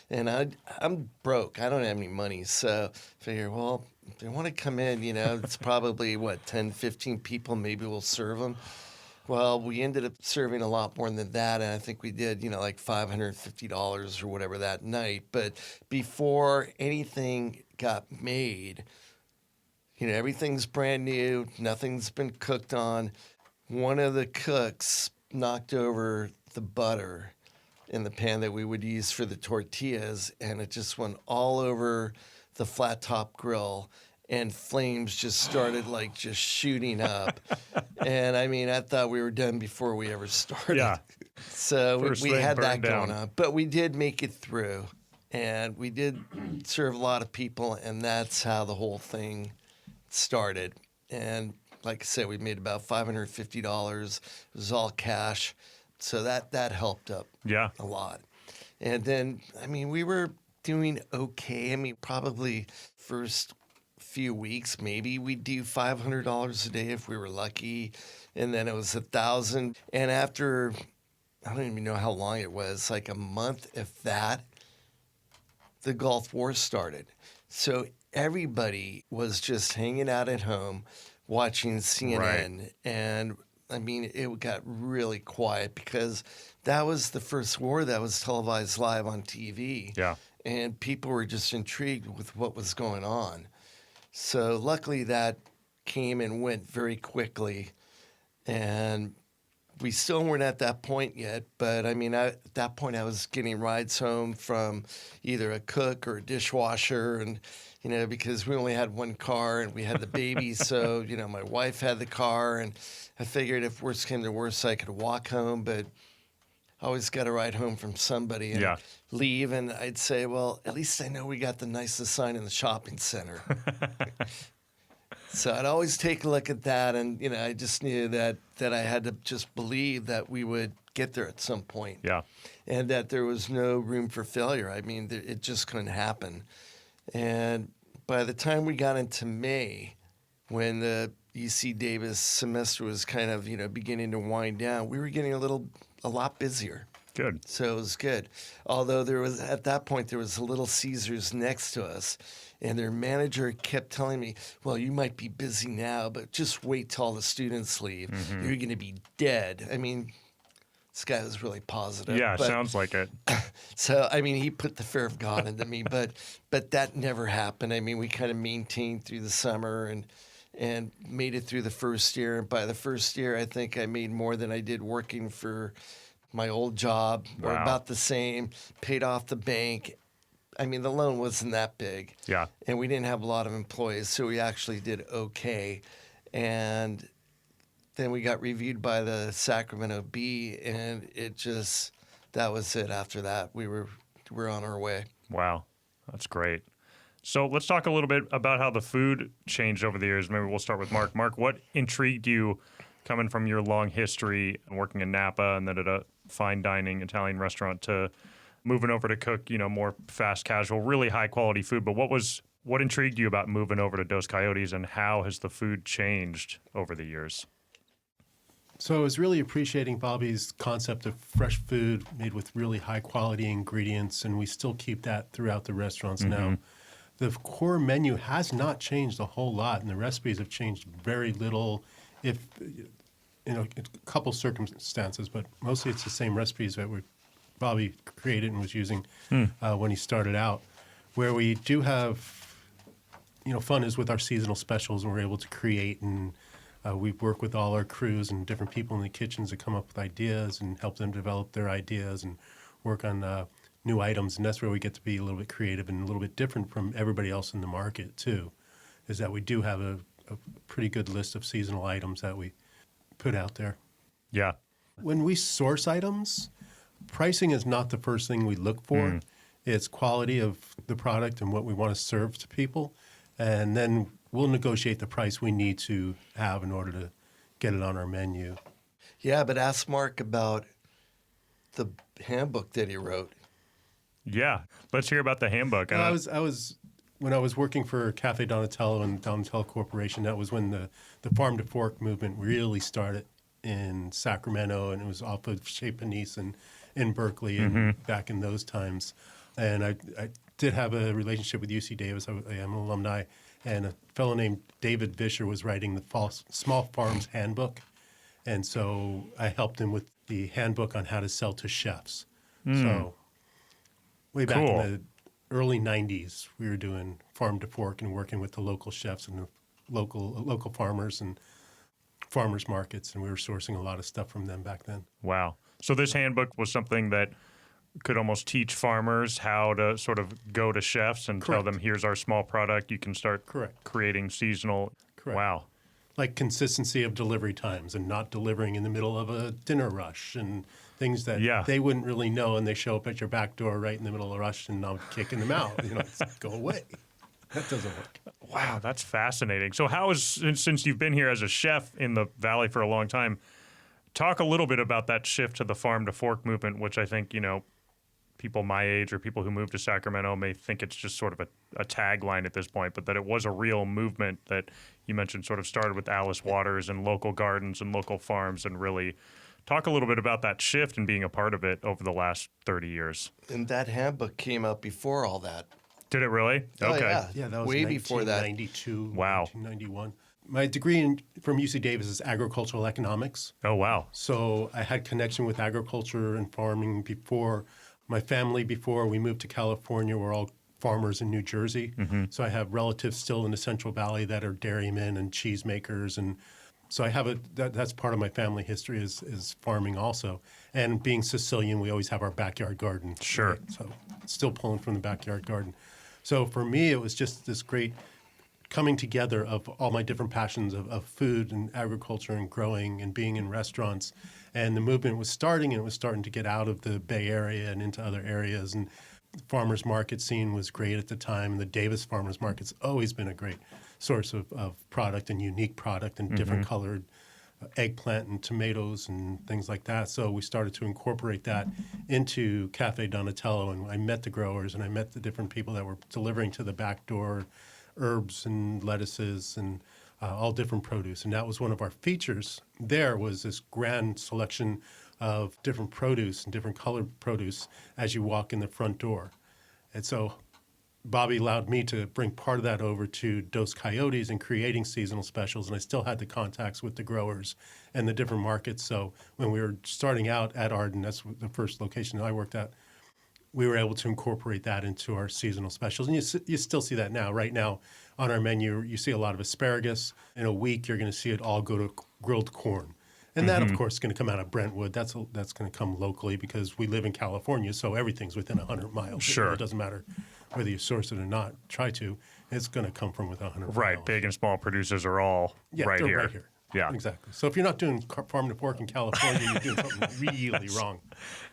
And I'm broke. I don't have any money. So I figure, well, if they want to come in, you know, it's probably, 10, 15 people. Maybe we'll serve them. Well, we ended up serving a lot more than that. And I think we did, you know, like $550 or whatever that night. But before anything got made, you know, everything's brand new. Nothing's been cooked on. One of the cooks knocked over the butter in the pan that we would use for the tortillas, and it just went all over the flat top grill, and flames just started like just shooting up. And I mean, I thought we were done before we ever started. Yeah. So First we thing had that burned going down. on, but we did make it through, and we did serve a lot of people, and that's how the whole thing started. And like I said, we made about $550. It was all cash. So that helped up a lot. And then, I mean, we were doing okay. I mean, probably first few weeks, maybe we'd do $500 a day if we were lucky. And then it was $1,000. And after, I don't even know how long it was, like a month, if that, the Gulf War started. So everybody was just hanging out at home. watching CNN. And I mean, it got really quiet because that was the first war that was televised live on TV. Yeah. And people were just intrigued with what was going on. So luckily that came and went very quickly. And we still weren't at that point yet. But I mean, at that point, I was getting rides home from either a cook or a dishwasher. And, you know, because we only had one car and we had the baby. So, you know, my wife had the car. And I figured if worst came to worst, I could walk home. But I always got to ride home from somebody and leave. And I'd say, well, at least I know we got the nicest sign in the shopping center. So I'd always take a look at that. And, you know, I just knew that I had to just believe that we would get there at some point. Yeah. And that there was no room for failure. I mean, it just couldn't happen. And by the time we got into May, when the UC Davis semester was kind of, you know, beginning to wind down, we were getting a lot busier. Good. So it was good. Although at that point, there was a Little Caesars next to us, and their manager kept telling me, well, you might be busy now, but just wait till all the students leave. Mm-hmm. You're going to be dead. I mean, this guy was really positive. Yeah, sounds like it. So, I mean, he put the fear of God into me, but that never happened. I mean, we kind of maintained through the summer and made it through the first year. And by the first year, I think I made more than I did working for my old job, or about the same, paid off the bank. I mean, the loan wasn't that big. Yeah. And we didn't have a lot of employees, so we actually did okay. And then we got reviewed by the Sacramento Bee, and that was it. After that, we're on our way. Wow. That's great. So let's talk a little bit about how the food changed over the years. Maybe we'll start with Mark. Mark, what intrigued you coming from your long history and working in Napa and then at a fine dining Italian restaurant to moving over to cook, you know, more fast casual, really high quality food? But what intrigued you about moving over to Dos Coyotes, and how has the food changed over the years? So I was really appreciating Bobby's concept of fresh food made with really high quality ingredients, and we still keep that throughout the restaurants now. The core menu has not changed a whole lot, and the recipes have changed very little, if you know, a couple circumstances, but mostly it's the same recipes that Bobby created and was using when he started out. Where we do have, you know, fun is with our seasonal specials, and we're able to create, and we work with all our crews and different people in the kitchens to come up with ideas and help them develop their ideas and work on new items. And that's where we get to be a little bit creative and a little bit different from everybody else in the market too, is that we do have a pretty good list of seasonal items that we put out there. Yeah. When we source items, pricing is not the first thing we look for. It's quality of the product and what we want to serve to people. And then we'll negotiate the price we need to have in order to get it on our menu. Yeah, but ask Mark about the handbook that he wrote. Yeah, let's hear about the handbook. I was when I was working for Cafe Donatello and Donatello Corporation. That was when the farm to fork movement really started in Sacramento, and it was off of Chez Panisse and in Berkeley and back in those times. And I did have a relationship with UC Davis. I am an alumni, and a fellow named David Vischer was writing the Small Farms Handbook, and so I helped him with the handbook on how to sell to chefs. So way back in the early 90s, we were doing farm to fork and working with the local chefs and the local farmers and farmers markets, and we were sourcing a lot of stuff from them back then. Wow. So this handbook was something that could almost teach farmers how to sort of go to chefs and tell them, here's our small product. You can start creating seasonal. Wow. Like consistency of delivery times and not delivering in the middle of a dinner rush and things that they wouldn't really know, and they show up at your back door right in the middle of a rush, and I'm kicking them out. You know, go away. That doesn't work. Wow, that's fascinating. So how is, since you've been here as a chef in the Valley for a long time, talk a little bit about that shift to the farm to fork movement, which I think, you know, people my age or people who moved to Sacramento may think it's just sort of a tagline at this point, but that it was a real movement that you mentioned sort of started with Alice Waters and local gardens and local farms, and really talk a little bit about that shift and being a part of it over the last 30 years. And that handbook came out before all that. Did it really? Oh, okay. Yeah. Yeah, that was way before that. 1992, Wow. 1991. My degree from UC Davis is agricultural economics. Oh, wow. So I had connection with agriculture and farming before. My family, before we moved to California, were all farmers in New Jersey. So I have relatives still in the Central Valley that are dairymen and cheesemakers. And so I have that's part of my family history is farming also. And being Sicilian, we always have our backyard garden. Sure. Right? So still pulling from the backyard garden. So for me, it was just this great coming together of all my different passions of food and agriculture and growing and being in restaurants. And the movement was starting, and it was starting to get out of the Bay Area and into other areas. And the farmers market scene was great at the time. The Davis Farmers Market's always been a great source of product and unique product and different colored eggplant and tomatoes and things like that. So we started to incorporate that into Cafe Donatello, and I met the growers and I met the different people that were delivering to the back door herbs and lettuces and all different produce. And that was one of our features. There was this grand selection of different produce and different colored produce as you walk in the front door. And so Bobby allowed me to bring part of that over to Dos Coyotes and creating seasonal specials, and I still had the contacts with the growers and the different markets. So when we were starting out at Arden, that's the first location that I worked at, we were able to incorporate that into our seasonal specials. And you still see that now. Right now on our menu, you see a lot of asparagus. In a week, you're going to see it all go to grilled corn. And that, of course, is going to come out of Brentwood. That's going to come locally because we live in California, so everything's within 100 miles. Sure. It doesn't matter whether you source it or not. Try to. It's going to come from within 100 miles. Right. Big and small producers are all right they're here. right here. Yeah. Exactly. So if you're not doing farm to fork in California, you're doing something really wrong.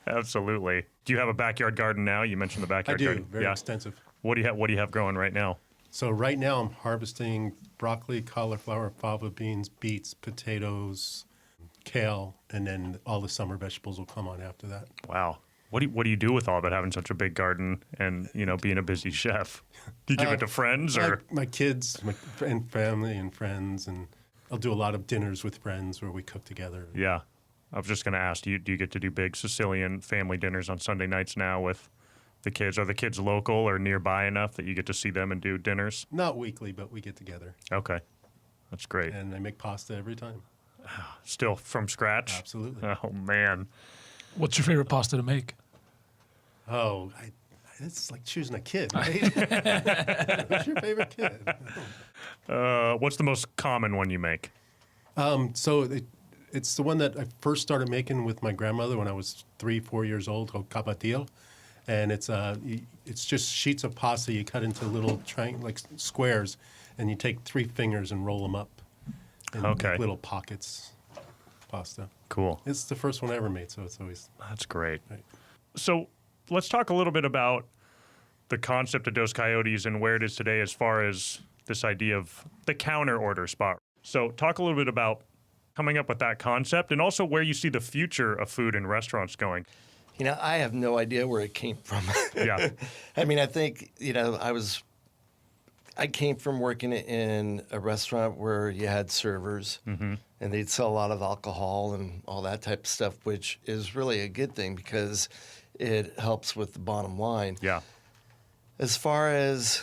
Absolutely. Do you have a backyard garden now? You mentioned the I backyard do. garden. Very extensive. What do you have growing right now? So right now I'm harvesting broccoli, cauliflower, fava beans, beets, potatoes, kale, and then all the summer vegetables will come on after that. Wow. What do you do with all that, having such a big garden and, being a busy chef? Do you give it to friends or? My kids and family and friends, and I'll do a lot of dinners with friends where we cook together. Yeah. I was just going to ask, do you get to do big Sicilian family dinners on Sunday nights now with the kids? Are the kids local or nearby enough that you get to see them and do dinners? Not weekly, but we get together. Okay. That's great. And I make pasta every time. Still from scratch? Absolutely. Oh, man. What's your favorite pasta to make? Oh, it's like choosing a kid, right? Who's your favorite kid? What's the most common one you make? It's the one that I first started making with my grandmother when I was 3-4 years old, called capatillo. And it's just sheets of pasta you cut into little like squares, and you take 3 fingers and roll them up in little pockets pasta. Cool. It's the first one I ever made, so it's always That's great. right. So let's talk a little bit about the concept of Dos Coyotes and where it is today as far as this idea of the counter order spot. So talk a little bit about coming up with that concept and also where you see the future of food in restaurants going. I have no idea where it came from. Yeah. I mean, I think, I came from working in a restaurant where you had servers and they'd sell a lot of alcohol and all that type of stuff, which is really a good thing because it helps with the bottom line. Yeah. As far as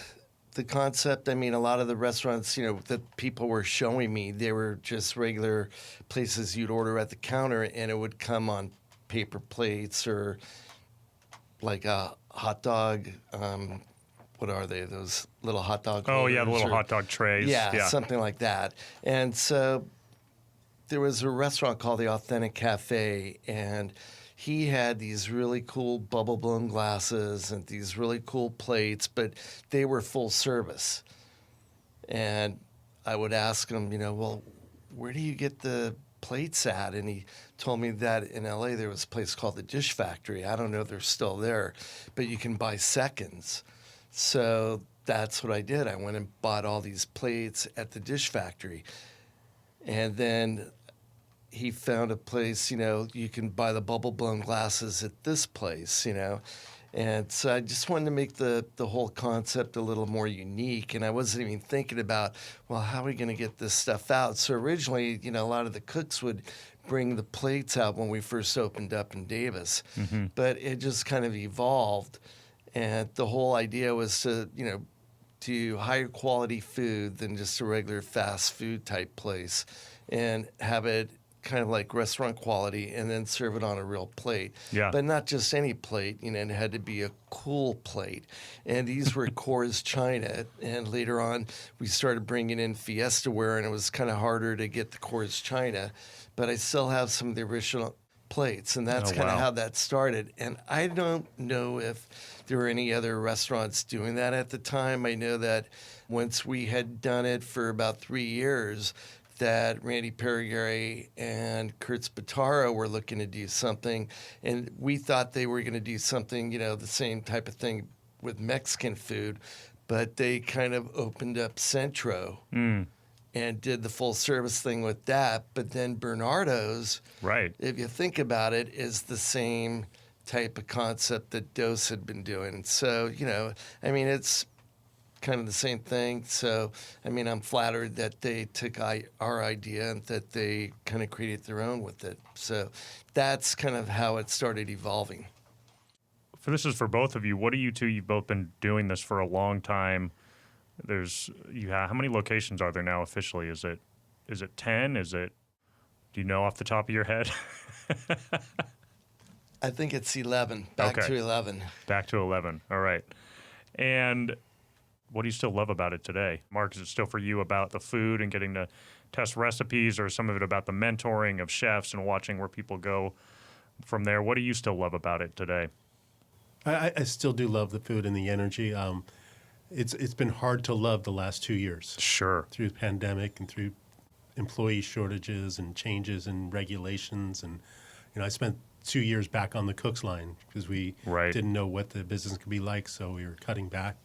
the concept, I mean, a lot of the restaurants, that people were showing me, they were just regular places you'd order at the counter and it would come on paper plates or like a hot dog. What are they? Those little hot dog Oh, yeah, the holders little hot dog trays. Yeah, something like that. And so there was a restaurant called the Authentic Cafe, and he had these really cool bubble blown glasses and these really cool plates, but they were full service. And I would ask him, well, where do you get the plates at? And he told me that in LA there was a place called the Dish Factory. I don't know if they're still there, but you can buy seconds. So that's what I did. I went and bought all these plates at the Dish Factory. And then he found a place, you can buy the bubble blown glasses at this place, And so I just wanted to make the whole concept a little more unique. And I wasn't even thinking about, well, how are we going to get this stuff out? So originally, a lot of the cooks would bring the plates out when we first opened up in Davis. But it just kind of evolved. And the whole idea was to, do higher quality food than just a regular fast food type place and have it kind of like restaurant quality and then serve it on a real plate. Yeah. But not just any plate, it had to be a cool plate. And these were Coors China. And later on, we started bringing in Fiesta ware, and it was kind of harder to get the Coors China. But I still have some of the original plates, and that's kind of how that started. And I don't know if there were any other restaurants doing that at the time. I know that once we had done it for about 3 years, that Randy Perigari and Kurt Spataro were looking to do something, and we thought they were going to do something, the same type of thing with Mexican food, but they kind of opened up Centro and did the full service thing with that. But then Bernardo's, Right. if you think about it, is the same type of concept that Dos had been doing. So, it's kind of the same thing. So, I'm flattered that they took our idea and that they kind of created their own with it. So that's kind of how it started evolving. This is for both of you. What are you two? You've both been doing this for a long time. How many locations are there now officially? Is it 10? Do you know off the top of your head? I think it's 11. Back to 11. Back to 11. All right. And what do you still love about it today? Mark, is it still for you about the food and getting to test recipes, or some of it about the mentoring of chefs and watching where people go from there? What do you still love about it today? I still do love the food and the energy. It's been hard to love the last 2 years. Sure. Through the pandemic and through employee shortages and changes in regulations. And, I spent 2 years back on the cook's line because we didn't know what the business could be like, so we were cutting back.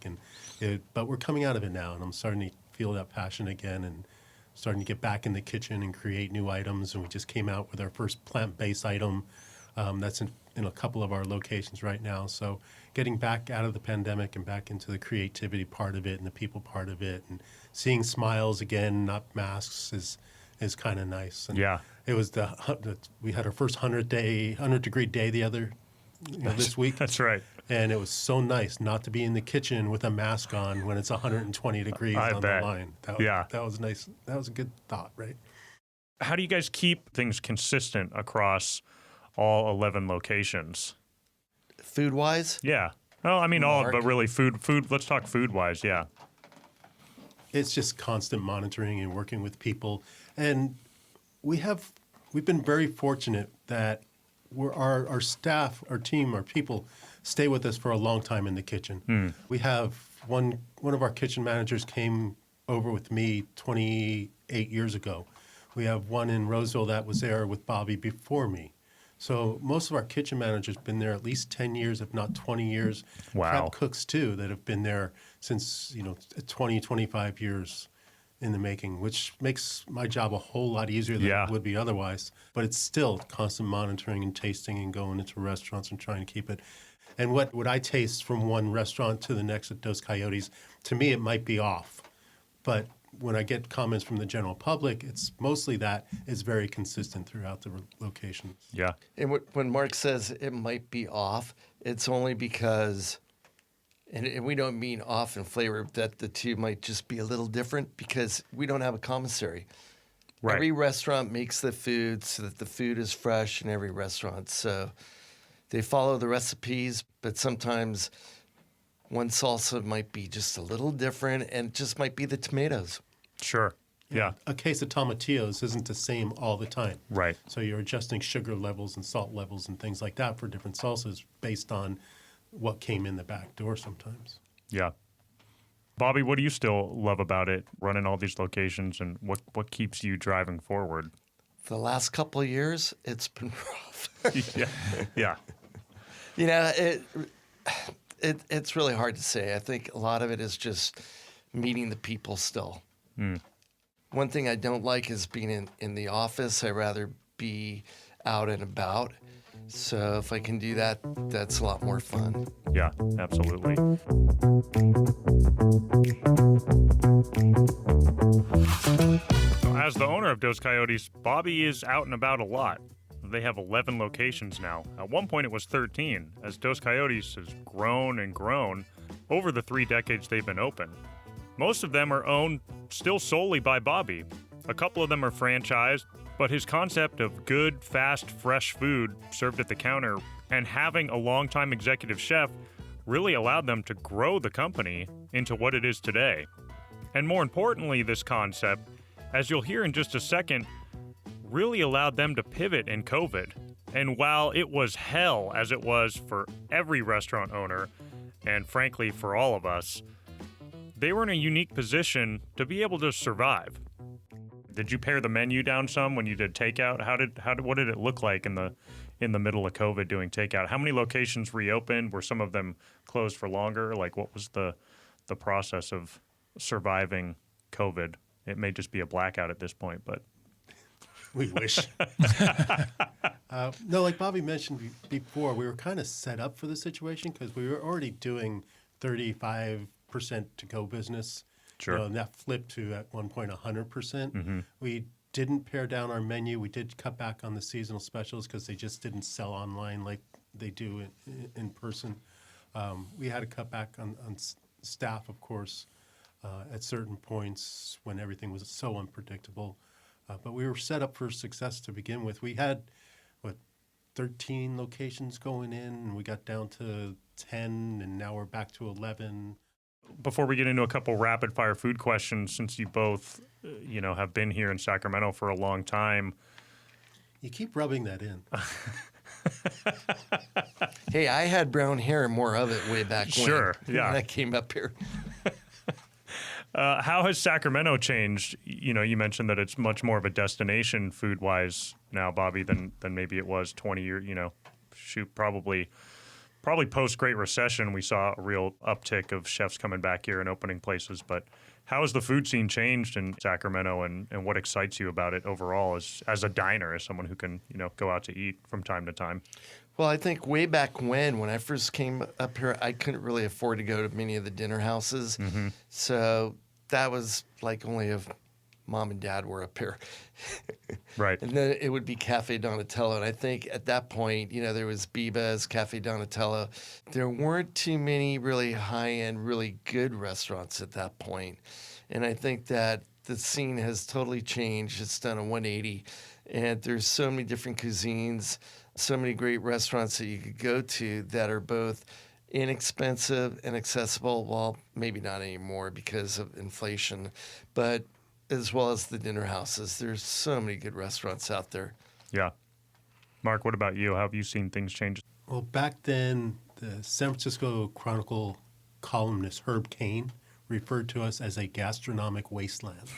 But we're coming out of it now, and I'm starting to feel that passion again and starting to get back in the kitchen and create new items. And we just came out with our first plant-based item that's in a couple of our locations right now. So getting back out of the pandemic and back into the creativity part of it and the people part of it and seeing smiles again, not masks, is kind of nice. And it was we had our first 100-degree day this week. That's right. And it was so nice not to be in the kitchen with a mask on when it's 120 degrees on the line. That was nice. That was a good thought, right? How do you guys keep things consistent across all 11 locations? Food-wise? Yeah. Well, all, but really food. Let's talk food-wise, yeah. It's just constant monitoring and working with people. And we've been very fortunate that our staff, our team, our people stay with us for a long time in the kitchen. We have one of our kitchen managers came over with me 28 years ago. We have one in Roseville that was there with Bobby before me. So most of our kitchen managers have been there at least 10 years, if not 20 years. Wow. Prep cooks, too, that have been there since, 20, 25 years in the making, which makes my job a whole lot easier than it would be otherwise. But it's still constant monitoring and tasting and going into restaurants and trying to keep it. And what I taste from one restaurant to the next at Dos Coyotes, to me, it might be off. But when I get comments from the general public, it's mostly that it's very consistent throughout the locations. Yeah. And when Mark says it might be off, it's only because, and we don't mean off in flavor, that the two might just be a little different because we don't have a commissary. Right. Every restaurant makes the food so that the food is fresh in every restaurant. So they follow the recipes, but sometimes one salsa might be just a little different, and it just might be the tomatoes. Sure. Yeah. A case of tomatillos isn't the same all the time. Right. So you're adjusting sugar levels and salt levels and things like that for different salsas based on what came in the back door sometimes. Yeah. Bobby, what do you still love about it, running all these locations, and what keeps you driving forward? For the last couple of years, it's been rough. Yeah. It's really hard to say. I think a lot of it is just meeting the people still. One thing I don't like is being in the office. I'd rather be out and about. So if I can do that, that's a lot more fun. Yeah, absolutely. As the owner of Dos Coyotes, Bobby is out and about a lot. They have 11 locations now. At one point it was 13, as Dos Coyotes has grown and grown over the 3 decades they've been open. Most of them are owned still solely by Bobby. A couple of them are franchised, but his concept of good, fast, fresh food served at the counter and having a longtime executive chef really allowed them to grow the company into what it is today. And more importantly, this concept, as you'll hear in just a second, really allowed them to pivot in COVID. And while it was hell, as it was for every restaurant owner, and frankly for all of us, they were in a unique position to be able to survive. Did you pare the menu down some when you did takeout? What did it look like in the middle of COVID doing takeout? How many locations reopened? Were some of them closed for longer? Like, what was the process of surviving COVID? It may just be a blackout at this point, but We wish. No, like Bobby mentioned before, we were kind of set up for the situation because we were already doing 35% to-go business. Sure. And that flipped to, at one point, 100%. We didn't pare down our menu. We did cut back on the seasonal specials because they just didn't sell online like they do in person. We had to cut back on staff, of course, at certain points when everything was so unpredictable. But we were set up for success to begin with. We had, 13 locations going in, and we got down to 10, and now we're back to 11. before we get into a couple rapid fire food questions, since you both, have been here in Sacramento for a long time. You keep rubbing that in. Hey, I had brown hair and more of it way back when. Sure, yeah. When I came up here. How has Sacramento changed? You mentioned that it's much more of a destination food-wise now, Bobby, than maybe it was 20 years, probably post Great Recession, we saw a real uptick of chefs coming back here and opening places. But how has the food scene changed in Sacramento, and what excites you about it overall as a diner, as someone who can, go out to eat from time to time? Well, I think way back when I first came up here, I couldn't really afford to go to many of the dinner houses. Mm-hmm. So that was like only if mom and dad were up here. Right. And then it would be Cafe Donatello. And I think at that point, there was Biba's, Cafe Donatello. There weren't too many really high-end, really good restaurants at that point. And I think that the scene has totally changed. It's done a 180. And there's so many different cuisines, so many great restaurants that you could go to that are both inexpensive and accessible. Well, maybe not anymore because of inflation, but as well as the dinner houses. There's so many good restaurants out there. Yeah. Mark, what about you? How have you seen things change? Well, back then, the San Francisco Chronicle columnist Herb Cain referred to us as a gastronomic wasteland.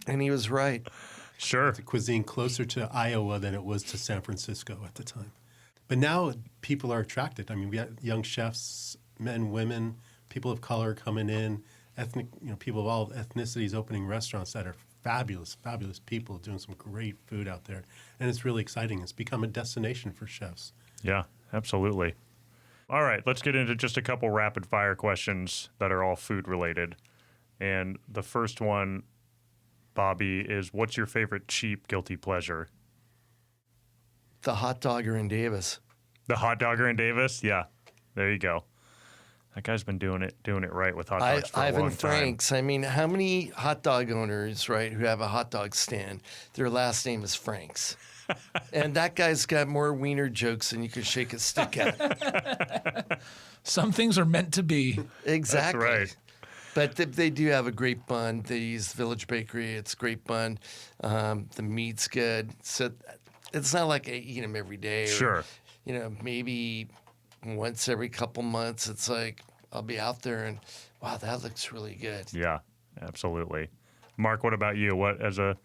And he was right. Sure. The cuisine closer to Iowa than it was to San Francisco at the time. But now people are attracted. I mean, we got young chefs, men, women, people of color coming in, ethnic, people of all ethnicities opening restaurants that are fabulous, fabulous people doing some great food out there. And it's really exciting. It's become a destination for chefs. Yeah, absolutely. All right, let's get into just a couple rapid fire questions that are all food related. And the first one, Bobby, is what's your favorite cheap guilty pleasure? The hot dogger in Davis. The hot dogger in Davis? Yeah, there you go. That guy's been doing it right with hot dogs for a Ivan long time. Franks. I mean, how many hot dog owners, right, who have a hot dog stand, their last name is Franks? And that guy's got more wiener jokes than you could shake a stick at. Some things are meant to be. Exactly. That's right. But they do have a great bun. They use Village Bakery. It's a great bun. The meat's good. So it's not like I eat them every day. Sure. Maybe once every couple months. It's like I'll be out there and, wow, that looks really good. Yeah, absolutely. Mark, what about you? What as a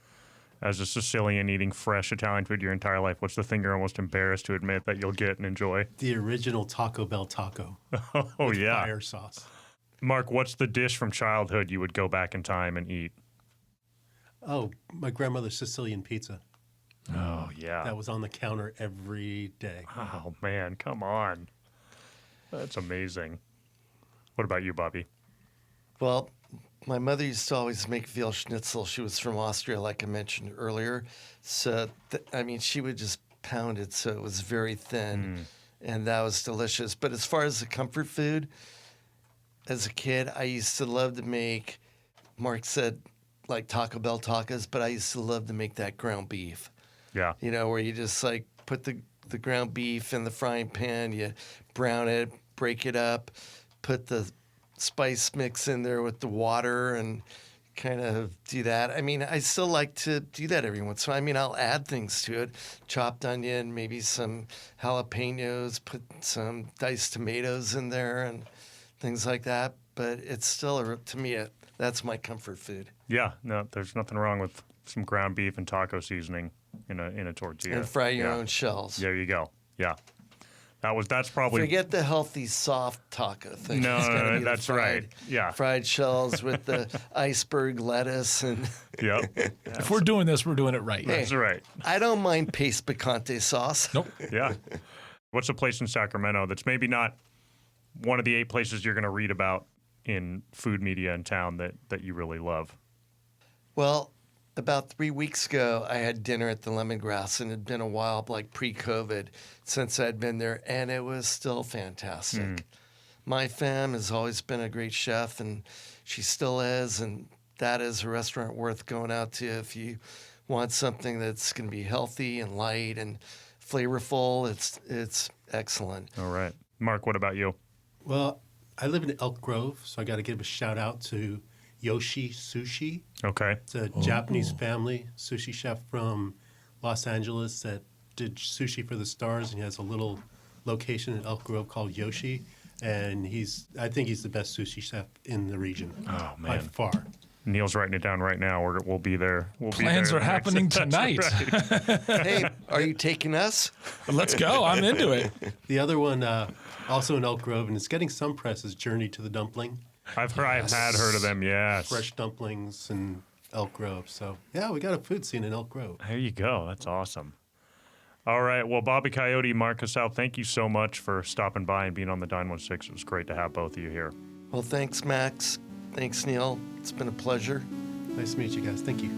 Sicilian eating fresh Italian food your entire life, what's the thing you're almost embarrassed to admit that you'll get and enjoy? The original Taco Bell taco. Oh, with yeah. fire sauce. Mark, what's the dish from childhood you would go back in time and eat? Oh, my grandmother's Sicilian pizza. Oh, yeah. That was on the counter every day. Oh, man, come on. That's amazing. What about you, Bobby? Well, my mother used to always make veal schnitzel. She was from Austria, like I mentioned earlier. So, she would just pound it so it was very thin, and that was delicious. But as far as the comfort food, as a kid, I used to love to make, Mark said, like Taco Bell tacos, but I used to love to make that ground beef. Yeah. You know, where you just like put the ground beef in the frying pan, you brown it, break it up, put the spice mix in there with the water and kind of do that. I mean, I still like to do that every once in a while. I mean, I'll add things to it, chopped onion, maybe some jalapenos, put some diced tomatoes in there and things like that. But it's still, to me, that's my comfort food. Yeah, no, there's nothing wrong with some ground beef and taco seasoning in a tortilla. And fry your own shells. There you go. Yeah. That's probably... Forget the healthy, soft taco thing. No, It's gotta be the that's right. Yeah. Fried shells with the iceberg lettuce and... Yep. If we're doing this, we're doing it right. Hey, That's right. I don't mind paste picante sauce. Nope. Yeah. What's a place in Sacramento that's maybe not one of the 8 places you're going to read about in food media in town that you really love? Well, about 3 weeks ago, I had dinner at the Lemongrass, and it had been a while, like pre-COVID, since I'd been there, and it was still fantastic. My fam has always been a great chef, and she still is, and that is a restaurant worth going out to if you want something that's going to be healthy and light and flavorful. It's excellent. All right. Mark, what about you? Well, I live in Elk Grove, so I got to give a shout out to Yoshi Sushi. Okay. It's a Japanese family sushi chef from Los Angeles that did sushi for the stars, and he has a little location in Elk Grove called Yoshi. And I think he's the best sushi chef in the region. Oh, by man. far. Neil's writing it down right now. We'll be there. Plans are happening tonight. Hey, are you taking us? Let's go. I'm into it. The other one, also in Elk Grove, and it's getting some press, is Journey to the Dumpling. I've had heard of them, yes. Fresh dumplings in Elk Grove. So, yeah, we got a food scene in Elk Grove. There you go. That's awesome. All right. Well, Bobby Coyote, Mark Casale, thank you so much for stopping by and being on the Dine 16. It was great to have both of you here. Well, thanks, Max. Thanks, Neil. It's been a pleasure. Nice to meet you guys. Thank you.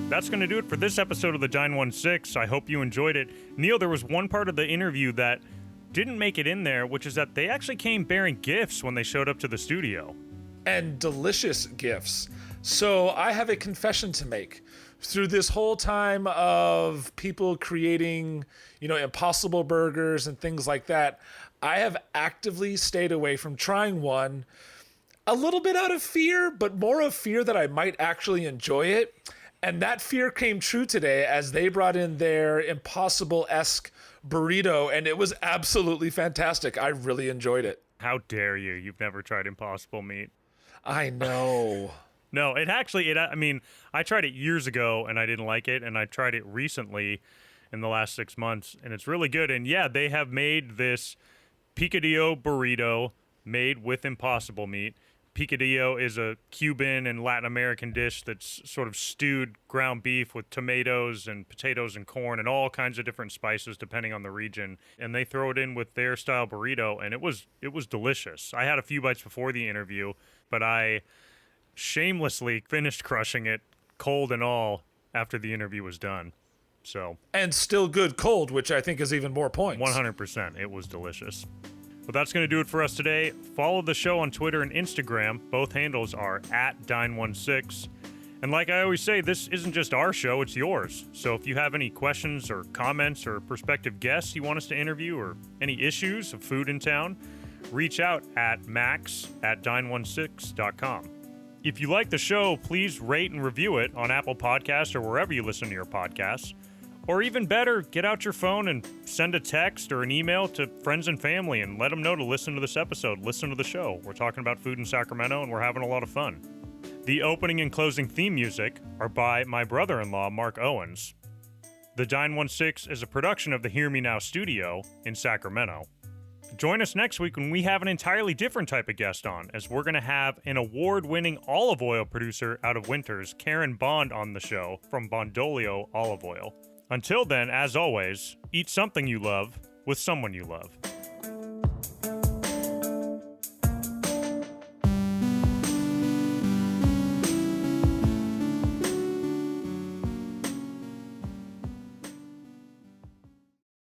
That's going to do it for this episode of the Dine 16. I hope you enjoyed it. Neil, there was one part of the interview that didn't make it in there, which is that they actually came bearing gifts when they showed up to the studio. And delicious gifts. So I have a confession to make. Through this whole time of people creating, Impossible Burgers and things like that, I have actively stayed away from trying one, a little bit out of fear, but more of fear that I might actually enjoy it. And that fear came true today as they brought in their Impossible-esque burrito, and it was absolutely fantastic. I really enjoyed it. How dare you? You've never tried Impossible meat. I know. No, I tried it years ago and I didn't like it, and I tried it recently in the last 6 months, and it's really good. And yeah, they have made this picadillo burrito made with Impossible meat. Picadillo is a Cuban and Latin American dish that's sort of stewed ground beef with tomatoes and potatoes and corn and all kinds of different spices depending on the region. And they throw it in with their style burrito, and it was delicious. I had a few bites before the interview, but I shamelessly finished crushing it, cold and all, after the interview was done. So, and still good cold, which I think is even more points. 100%. It was delicious. Well, that's going to do it for us today. Follow the show on Twitter and Instagram. Both handles are @Dine16. And like I always say, this isn't just our show, it's yours. So if you have any questions or comments or prospective guests you want us to interview or any issues of food in town, reach out at max@dine16.com. If you like the show, please rate and review it on Apple Podcasts or wherever you listen to your podcasts. Or even better, get out your phone and send a text or an email to friends and family and let them know to listen to this episode, listen to the show. We're talking about food in Sacramento and we're having a lot of fun. The opening and closing theme music are by my brother-in-law, Mark Owens. The Dine 16 is a production of the Hear Me Now studio in Sacramento. Join us next week when we have an entirely different type of guest on, as we're going to have an award-winning olive oil producer out of Winters, Karen Bond, on the show from Bondolio Olive Oil. Until then, as always, eat something you love with someone you love.